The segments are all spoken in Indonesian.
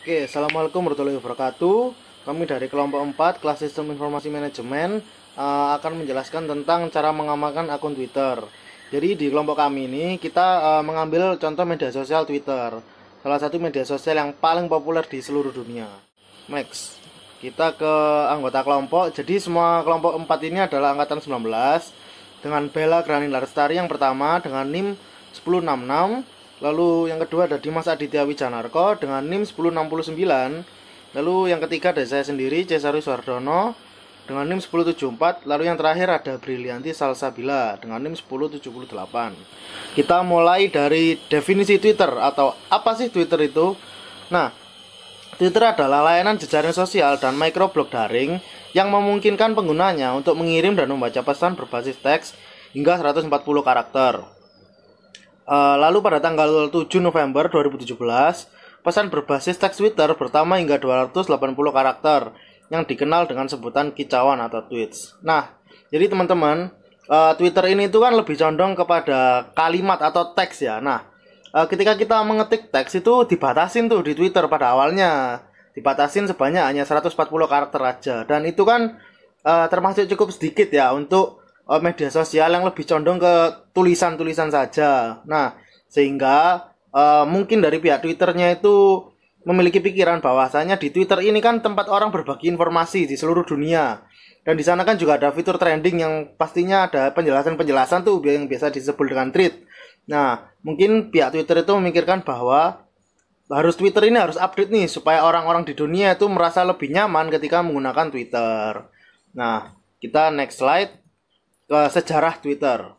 Oke, Assalamualaikum warahmatullahi wabarakatuh. Kami dari kelompok 4 kelas Sistem Informasi Manajemen akan menjelaskan tentang cara mengamankan akun Twitter. Jadi di kelompok kami ini kita mengambil contoh media sosial Twitter, salah satu media sosial yang paling populer di seluruh dunia. Next, kita ke anggota kelompok. Jadi semua kelompok 4 ini adalah angkatan 19 dengan Bella Grani Larestari yang pertama dengan NIM 1066. Lalu yang kedua ada Dimas Aditya Wijanarko dengan NIM 1069. Lalu yang ketiga ada saya sendiri, Cesarus Wardono dengan NIM 1074. Lalu yang terakhir ada Brilianti Salsabila dengan NIM 1078. Kita mulai dari definisi Twitter atau apa sih Twitter itu? Nah, Twitter adalah layanan jejaring sosial dan microblog daring yang memungkinkan penggunanya untuk mengirim dan membaca pesan berbasis teks hingga 140 karakter. Lalu pada tanggal 7 November 2017, pesan berbasis teks Twitter bertambah hingga 280 karakter yang dikenal dengan sebutan kicauan atau tweets. Nah, jadi teman-teman, Twitter ini tuh kan lebih condong kepada kalimat atau teks ya. Nah, ketika kita mengetik teks itu dibatasin tuh di Twitter pada awalnya. Dibatasin sebanyak hanya 140 karakter aja. Dan itu kan termasuk cukup sedikit ya untuk media sosial yang lebih condong ke tulisan-tulisan saja. Nah, sehingga mungkin dari pihak Twitternya itu memiliki pikiran bahwasanya di Twitter ini kan tempat orang berbagi informasi di seluruh dunia. Dan di sana kan juga ada fitur trending yang pastinya ada penjelasan-penjelasan tuh yang biasa disebut dengan tweet. Nah, mungkin pihak Twitter itu memikirkan bahwa Twitter ini harus update nih supaya orang-orang di dunia itu merasa lebih nyaman ketika menggunakan Twitter. Nah, kita next slide. Ke sejarah Twitter.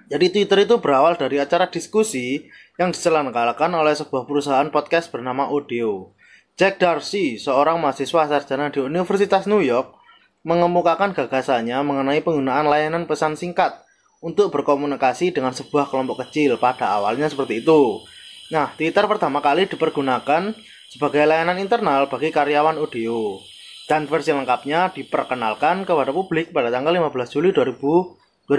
Jadi Twitter itu berawal dari acara diskusi yang diselenggarakan oleh sebuah perusahaan podcast bernama Odeo. Jack Dorsey, seorang mahasiswa sarjana di Universitas New York, mengemukakan gagasannya mengenai penggunaan layanan pesan singkat untuk berkomunikasi dengan sebuah kelompok kecil. Pada awalnya seperti itu. Nah, Twitter pertama kali dipergunakan sebagai layanan internal bagi karyawan Odeo. Dan versi lengkapnya diperkenalkan kepada publik pada tanggal 15 Juli 2006.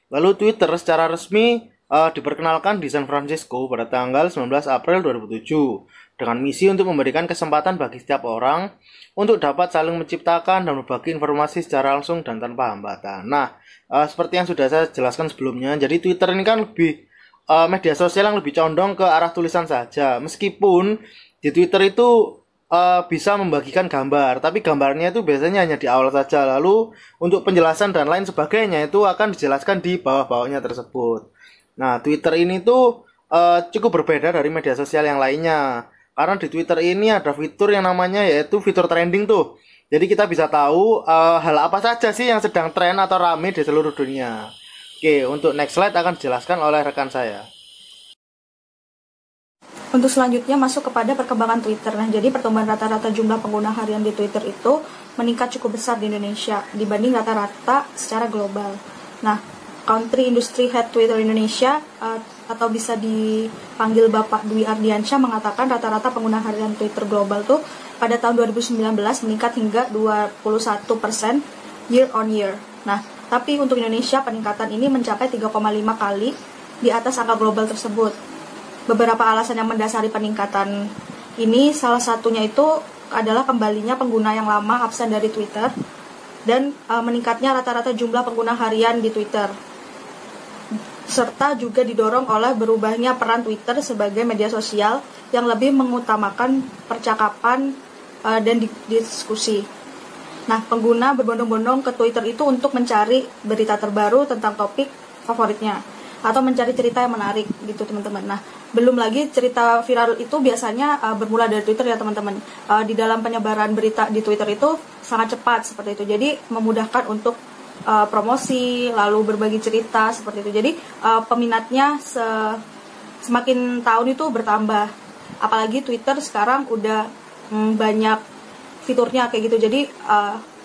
Lalu Twitter secara resmi diperkenalkan di San Francisco pada tanggal 19 April 2007 dengan misi untuk memberikan kesempatan bagi setiap orang untuk dapat saling menciptakan dan berbagi informasi secara langsung dan tanpa hambatan. Nah, seperti yang sudah saya jelaskan sebelumnya, jadi Twitter ini kan lebih media sosial yang lebih condong ke arah tulisan saja. Meskipun di Twitter itu bisa membagikan gambar, tapi gambarnya itu biasanya hanya di awal saja. Lalu untuk penjelasan dan lain sebagainya itu akan dijelaskan di bawah-bawahnya tersebut. Nah, Twitter ini tuh cukup berbeda dari media sosial yang lainnya, karena di Twitter ini ada fitur yang namanya yaitu fitur trending tuh. Jadi kita bisa tahu hal apa saja sih yang sedang tren atau rame di seluruh dunia. Oke, untuk next slide akan dijelaskan oleh rekan saya. Untuk selanjutnya masuk kepada perkembangan Twitter. Nah, jadi pertumbuhan rata-rata jumlah pengguna harian di Twitter itu meningkat cukup besar di Indonesia dibanding rata-rata secara global. Nah, Country Industry Head Twitter Indonesia atau bisa dipanggil Bapak Dwi Ardiansyah mengatakan rata-rata pengguna harian Twitter global tuh pada tahun 2019 meningkat hingga 21% year on year. Nah, tapi untuk Indonesia peningkatan ini mencapai 3,5 kali di atas angka global tersebut. Beberapa alasan yang mendasari peningkatan ini, salah satunya itu adalah kembalinya pengguna yang lama absen dari Twitter dan meningkatnya rata-rata jumlah pengguna harian di Twitter, serta juga didorong oleh berubahnya peran Twitter sebagai media sosial yang lebih mengutamakan percakapan dan diskusi. Nah, pengguna berbondong-bondong ke Twitter itu untuk mencari berita terbaru tentang topik favoritnya atau mencari cerita yang menarik gitu teman-teman. Nah, belum lagi cerita viral itu biasanya bermula dari Twitter ya teman-teman. Di dalam penyebaran berita di Twitter itu sangat cepat seperti itu. Jadi memudahkan untuk promosi, lalu berbagi cerita seperti itu. Jadi peminatnya semakin tahun itu bertambah. Apalagi Twitter sekarang udah banyak fiturnya kayak gitu. Jadi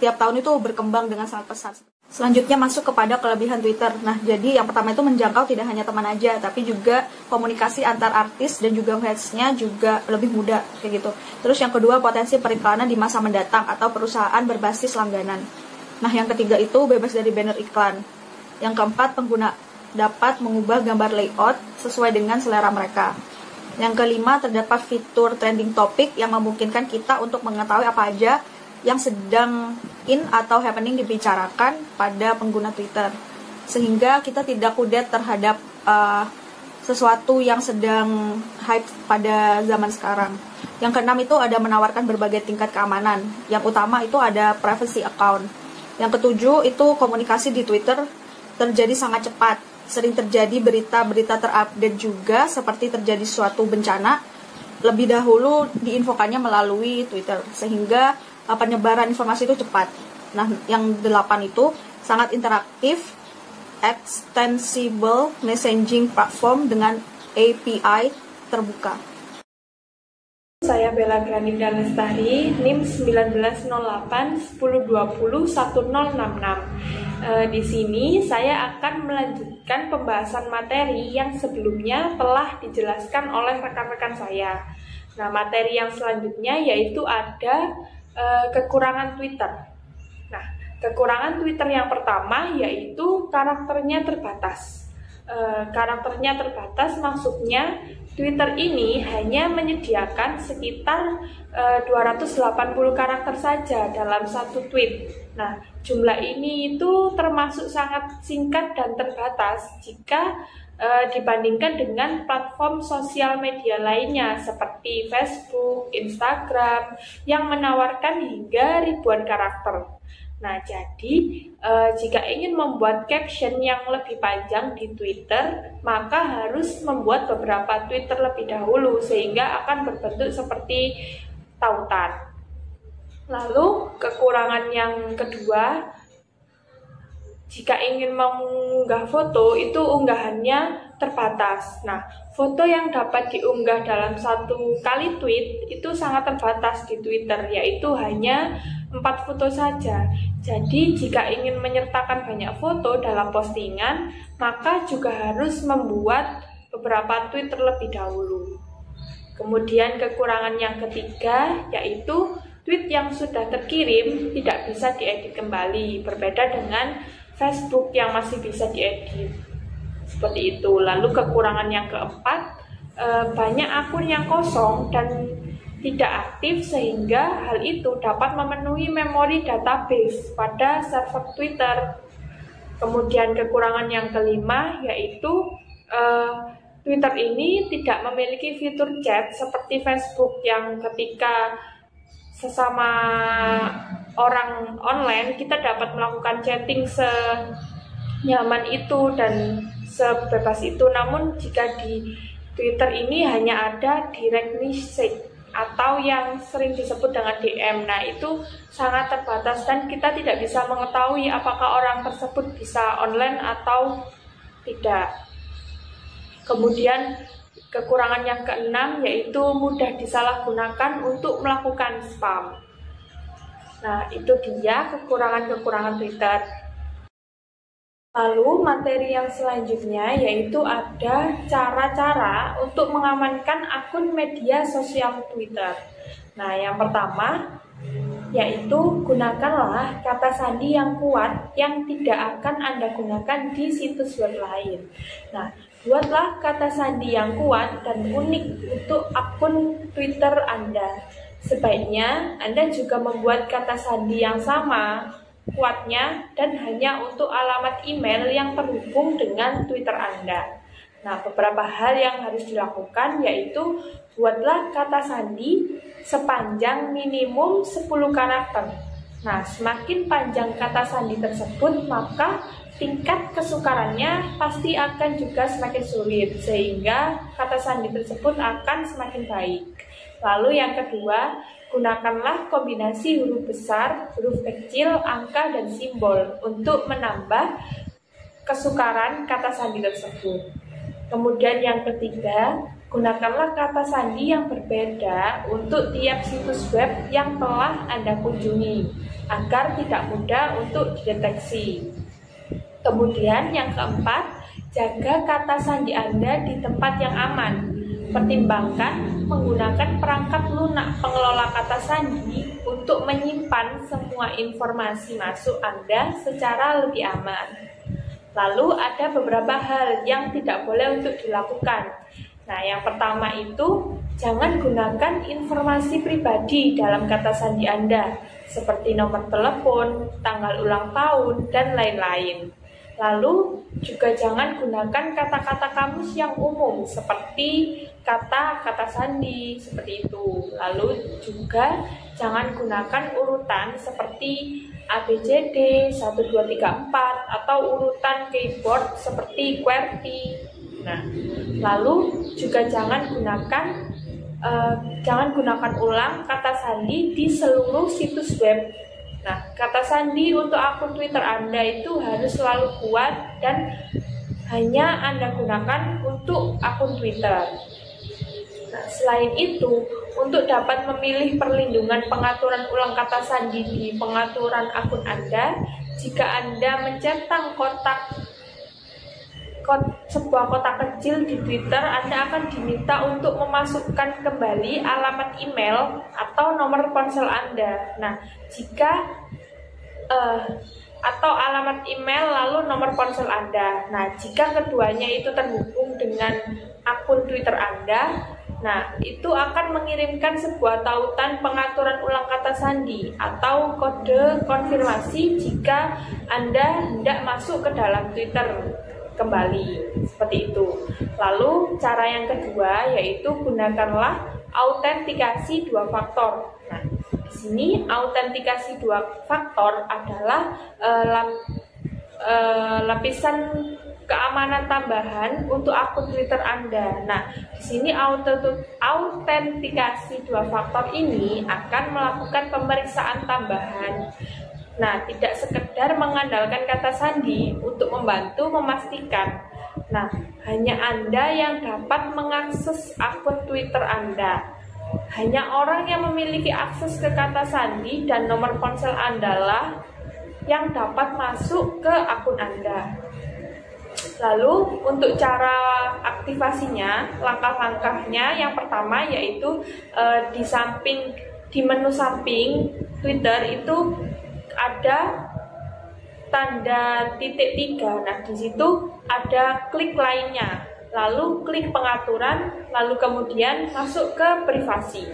tiap tahun itu berkembang dengan sangat pesat. Selanjutnya masuk kepada kelebihan Twitter. Nah, jadi yang pertama itu menjangkau tidak hanya teman aja, tapi juga komunikasi antar artis dan juga fansnya juga lebih mudah kayak gitu. Terus yang kedua, potensi periklanan di masa mendatang atau perusahaan berbasis langganan. Nah, yang ketiga itu bebas dari banner iklan. Yang keempat, pengguna dapat mengubah gambar layout sesuai dengan selera mereka. Yang kelima, terdapat fitur trending topic yang memungkinkan kita untuk mengetahui apa aja yang sedang in atau happening dibicarakan pada pengguna Twitter, sehingga kita tidak kudet terhadap sesuatu yang sedang hype pada zaman sekarang. Yang keenam itu ada menawarkan berbagai tingkat keamanan. Yang utama itu ada privacy account. Yang ketujuh itu komunikasi di Twitter terjadi sangat cepat. Sering terjadi berita-berita terupdate juga, seperti terjadi suatu bencana, lebih dahulu diinfokannya melalui Twitter, sehingga penyebaran informasi itu cepat. Nah, yang 8 itu sangat interaktif, extensible messaging platform dengan API terbuka. Saya Bella Granita Lestari, NIM 1908 1020 1066. Di sini saya akan melanjutkan pembahasan materi yang sebelumnya telah dijelaskan oleh rekan-rekan saya. Nah, materi yang selanjutnya yaitu ada kekurangan Twitter. Nah, kekurangan Twitter yang pertama yaitu karakternya terbatas. Karakternya terbatas maksudnya Twitter ini hanya menyediakan sekitar 280 karakter saja dalam satu tweet. Nah, jumlah ini itu termasuk sangat singkat dan terbatas jika dibandingkan dengan platform sosial media lainnya seperti Facebook, Instagram yang menawarkan hingga ribuan karakter. Nah, jadi jika ingin membuat caption yang lebih panjang di Twitter, maka harus membuat beberapa tweet terlebih dahulu sehingga akan berbentuk seperti tautan. Lalu kekurangan yang kedua, jika ingin mengunggah foto itu unggahannya terbatas. Nah, foto yang dapat diunggah dalam satu kali tweet itu sangat terbatas di Twitter, yaitu hanya 4 foto saja. Jadi jika ingin menyertakan banyak foto dalam postingan, maka juga harus membuat beberapa tweet terlebih dahulu. Kemudian kekurangan yang ketiga yaitu tweet yang sudah terkirim tidak bisa diedit kembali, berbeda dengan Facebook yang masih bisa diedit. Seperti itu. Lalu kekurangan yang keempat, banyak akun yang kosong dan tidak aktif sehingga hal itu dapat memenuhi memori database pada server Twitter. Kemudian kekurangan yang kelima yaitu Twitter ini tidak memiliki fitur chat seperti Facebook yang ketika sesama orang online kita dapat melakukan chatting senyaman itu dan sebebas itu. Namun jika di Twitter ini hanya ada direct message atau yang sering disebut dengan DM. Nah, itu sangat terbatas dan kita tidak bisa mengetahui apakah orang tersebut bisa online atau tidak. Kemudian kekurangan yang keenam yaitu mudah disalahgunakan untuk melakukan spam. Nah, itu dia kekurangan-kekurangan Twitter. Lalu materi yang selanjutnya yaitu ada cara-cara untuk mengamankan akun media sosial Twitter. Nah, yang pertama yaitu gunakanlah kata sandi yang kuat yang tidak akan Anda gunakan di situs web lain. Nah, buatlah kata sandi yang kuat dan unik untuk akun Twitter Anda. Sebaiknya Anda juga membuat kata sandi yang sama kuatnya dan hanya untuk alamat email yang terhubung dengan Twitter Anda. Nah, beberapa hal yang harus dilakukan yaitu buatlah kata sandi sepanjang minimum 10 karakter. Nah, semakin panjang kata sandi tersebut, maka tingkat kesukarannya pasti akan juga semakin sulit, sehingga kata sandi tersebut akan semakin baik. Lalu yang kedua, gunakanlah kombinasi huruf besar, huruf kecil, angka, dan simbol untuk menambah kesukaran kata sandi tersebut. Kemudian yang ketiga, gunakanlah kata sandi yang berbeda untuk tiap situs web yang telah Anda kunjungi, agar tidak mudah untuk dideteksi. Kemudian yang keempat, jaga kata sandi Anda di tempat yang aman. Pertimbangkan menggunakan perangkat lunak pengelola kata sandi untuk menyimpan semua informasi masuk Anda secara lebih aman. Lalu ada beberapa hal yang tidak boleh untuk dilakukan. Nah, yang pertama itu jangan gunakan informasi pribadi dalam kata sandi Anda, seperti nomor telepon, tanggal ulang tahun, dan lain-lain. Lalu juga jangan gunakan kata-kata kamus yang umum seperti kata sandi, seperti itu. Lalu juga jangan gunakan urutan seperti ABCD 1 2 3 4 atau urutan keyboard seperti QWERTY. Nah, lalu juga jangan gunakan ulang kata sandi di seluruh situs web. Nah, kata sandi untuk akun Twitter Anda itu harus selalu kuat dan hanya Anda gunakan untuk akun Twitter. Nah, selain itu, untuk dapat memilih perlindungan pengaturan ulang kata sandi di pengaturan akun Anda, jika Anda mencetak sebuah kotak kecil di Twitter, Anda akan diminta untuk memasukkan kembali alamat email atau nomor ponsel Anda. Nah, atau alamat email lalu nomor ponsel Anda. Nah, jika keduanya itu terhubung dengan akun Twitter Anda, nah, itu akan mengirimkan sebuah tautan pengaturan ulang kata sandi atau kode konfirmasi jika Anda hendak masuk ke dalam Twitter kembali, seperti itu. Lalu cara yang kedua yaitu gunakanlah autentikasi 2 faktor. Nah, di sini autentikasi 2 faktor adalah lapisan keamanan tambahan untuk akun Twitter Anda. Nah, di sini autentikasi 2 faktor ini akan melakukan pemeriksaan tambahan. Nah, tidak sekedar mengandalkan kata sandi untuk membantu memastikan. Nah, hanya Anda yang dapat mengakses akun Twitter Anda. Hanya orang yang memiliki akses ke kata sandi dan nomor ponsel Anda lah yang dapat masuk ke akun Anda. Lalu untuk cara aktivasinya, langkah-langkahnya yang pertama yaitu di menu samping Twitter itu ada tanda titik 3. Nah, di situ ada klik lainnya, lalu klik pengaturan, lalu kemudian masuk ke privasi.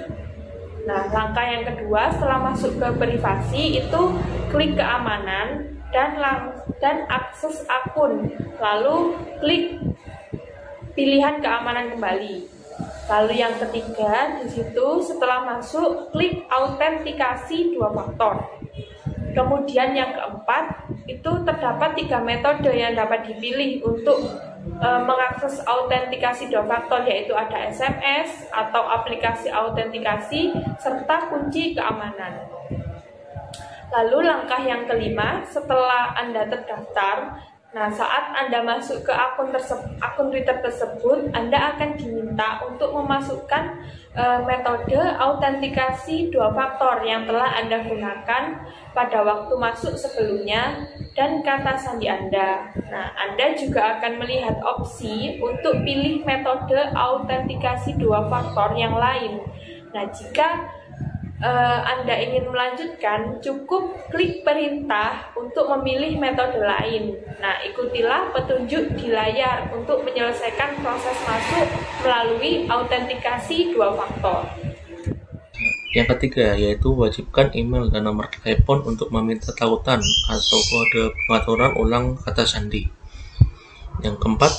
Nah, langkah yang kedua setelah masuk ke privasi itu klik keamanan dan akses akun, lalu klik pilihan keamanan kembali. Lalu yang ketiga di situ setelah masuk klik autentikasi 2 faktor. Kemudian yang keempat itu terdapat 3 metode yang dapat dipilih untuk mengakses autentikasi 2 faktor, yaitu ada SMS atau aplikasi autentikasi serta kunci keamanan. Lalu langkah yang kelima setelah Anda terdaftar, nah saat Anda masuk ke akun Twitter tersebut, Anda akan diminta untuk memasukkan metode autentikasi 2 faktor yang telah Anda gunakan pada waktu masuk sebelumnya dan kata sandi Anda. Nah, Anda juga akan melihat opsi untuk pilih metode autentikasi 2 faktor yang lain. Nah, jika Anda ingin melanjutkan, cukup klik perintah untuk memilih metode lain. Nah, ikutilah petunjuk di layar untuk menyelesaikan proses masuk melalui autentikasi 2 faktor. Yang ketiga yaitu wajibkan email dan nomor telepon untuk meminta tautan atau kode pengaturan ulang kata sandi. Yang keempat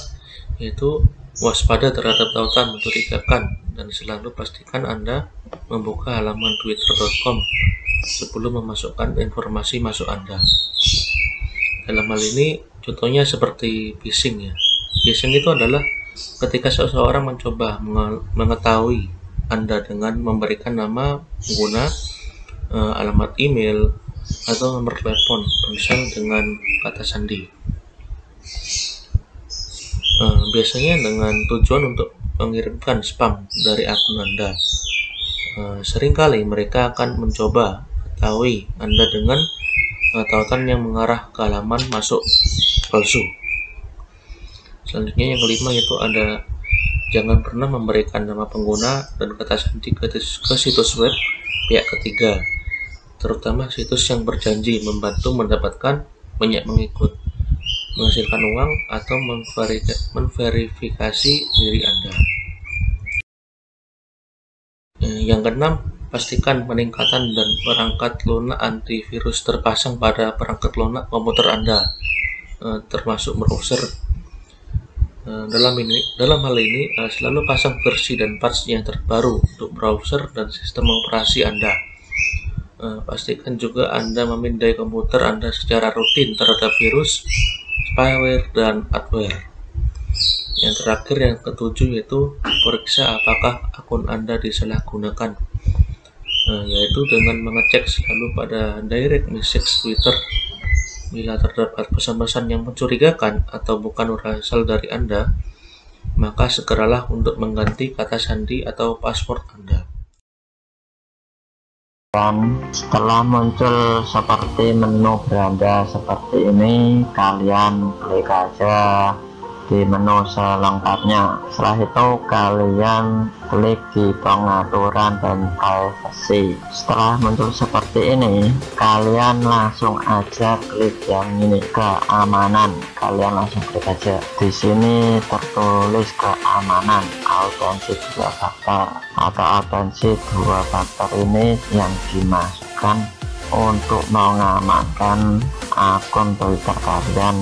yaitu waspada terhadap tautan mencurigakan dan selalu pastikan Anda membuka halaman twitter.com sebelum memasukkan informasi masuk Anda. Dalam hal ini contohnya seperti phishing ya. Phishing itu adalah ketika seseorang mencoba mengetahui Anda dengan memberikan nama pengguna, alamat email, atau nomor telepon ponsel dengan kata sandi. Biasanya dengan tujuan untuk mengirimkan spam dari akun Anda. Seringkali mereka akan mencoba ketahui Anda dengan tautan yang mengarah ke halaman masuk palsu. Selanjutnya yang kelima yaitu ada jangan pernah memberikan nama pengguna dan kata sandi ke situs web pihak ketiga, terutama situs yang berjanji membantu mendapatkan banyak pengikut, menghasilkan uang, atau memverifikasi diri Anda. Yang keenam, pastikan peningkatan dan perangkat lunak antivirus terpasang pada perangkat lunak komputer Anda, termasuk browser. Dalam hal ini, selalu pasang versi dan patch yang terbaru untuk browser dan sistem operasi Anda. Pastikan juga Anda memindai komputer Anda secara rutin terhadap virus, spyware, dan adware. Yang terakhir, yang ketujuh, yaitu periksa apakah akun Anda disalahgunakan, yaitu dengan mengecek selalu pada direct message Twitter. Bila terdapat pesan-pesan yang mencurigakan atau bukan berasal dari Anda, maka segeralah untuk mengganti kata sandi atau password Anda. Dan setelah muncul seperti menu beranda seperti ini, kalian klik aja di menu selengkapnya. Setelah itu kalian klik di pengaturan dan privacy. Setelah muncul seperti ini, kalian langsung aja klik yang ini, keamanan. Kalian langsung klik aja. Di sini tertulis keamanan, autensi 2 faktor atau autensi 2 faktor ini yang dimasukkan untuk mengamankan akun Twitter kalian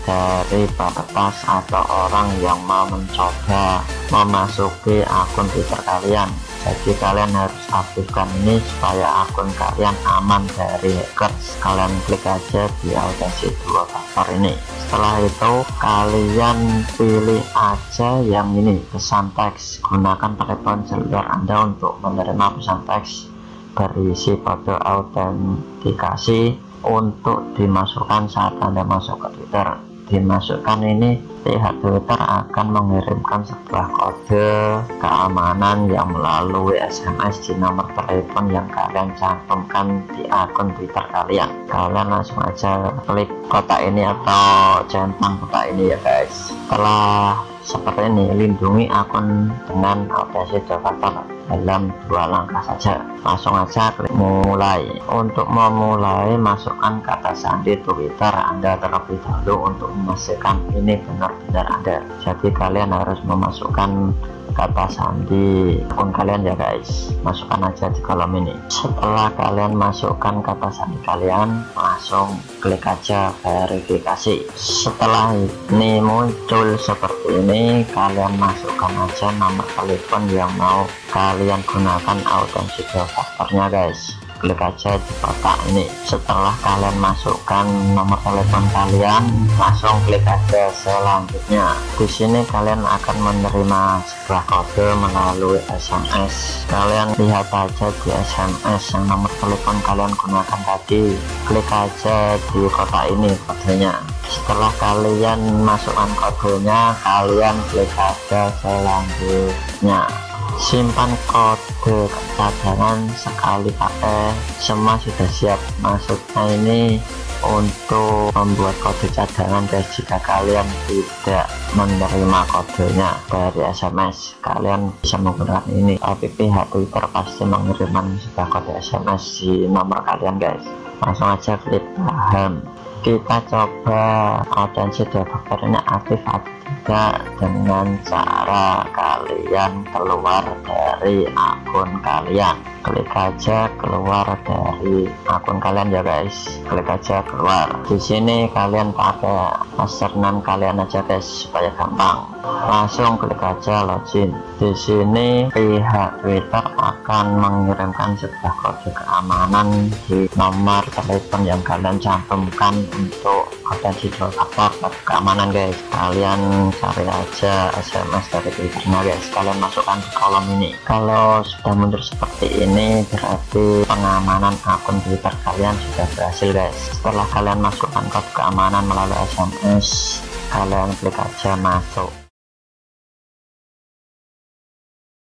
dari peretas atau orang yang mau mencoba memasuki akun Twitter kalian. Jadi kalian harus aktifkan ini supaya akun kalian aman dari hackers. Kalian klik aja di autensi 2 faktor ini. Setelah itu kalian pilih aja yang ini, pesan teks. Gunakan telepon seluler Anda untuk menerima pesan teks berisi kode autentikasi untuk dimasukkan saat Anda masuk ke Twitter. Dimasukkan ini, pihak Twitter akan mengirimkan sebuah kode keamanan yang melalui SMS di nomor telepon yang kalian cantumkan di akun Twitter kalian. Kalian langsung aja klik kotak ini atau centang kotak ini ya guys. Setelah seperti ini, lindungi akun dengan autensi 2 faktor dalam 2 langkah saja. Langsung aja klik mulai. Untuk memulai, masukkan kata sandi Twitter Anda terlebih dahulu untuk memastikan ini benar-benar ada. Jadi kalian harus memasukkan kata sandi akun kalian ya guys. Masukkan aja di kolom ini. Setelah kalian masukkan kata sandi kalian, langsung klik aja verifikasi. Setelah ini muncul seperti ini, kalian masukkan aja nomor telepon yang mau kalian gunakan autensi 2 faktornya guys. Klik aja di kotak ini. Setelah kalian masukkan nomor telepon kalian, langsung klik aja selanjutnya. Di sini kalian akan menerima sebuah kode melalui SMS. Kalian lihat aja di SMS yang nomor telepon kalian gunakan tadi. Klik aja di kotak ini kodenya. Setelah kalian masukkan kodenya, kalian klik aja selanjutnya. Simpan kode cadangan sekali pakai, semua sudah siap. Maksudnya ini untuk membuat kode cadangan guys. Jika kalian tidak menerima kodenya dari SMS, kalian bisa menggunakan ini, tapi pihak Twitter pasti mengirimkan sebuah kode SMS di nomor kalian guys. Langsung aja klik paham. Kita coba autensi 2 faktor ini aktif atau tidak dengan cara kalian keluar dari akun kalian. Klik aja keluar dari akun kalian ya guys. Klik aja keluar. Di sini kalian pakai username kalian aja guys supaya gampang. Langsung klik aja login. Di sini pihak Twitter akan mengirimkan sebuah kode keamanan di nomor telepon yang kalian cantumkan untuk autensi 2 faktor keamanan guys. Kalian cari aja SMS dari Twitternya guys. Kalian masukkan di kolom ini. Kalau sudah muncul seperti ini, berarti pengamanan akun Twitter kalian sudah berhasil guys. Setelah kalian masukkan kode keamanan melalui SMS, kalian klik aja masuk.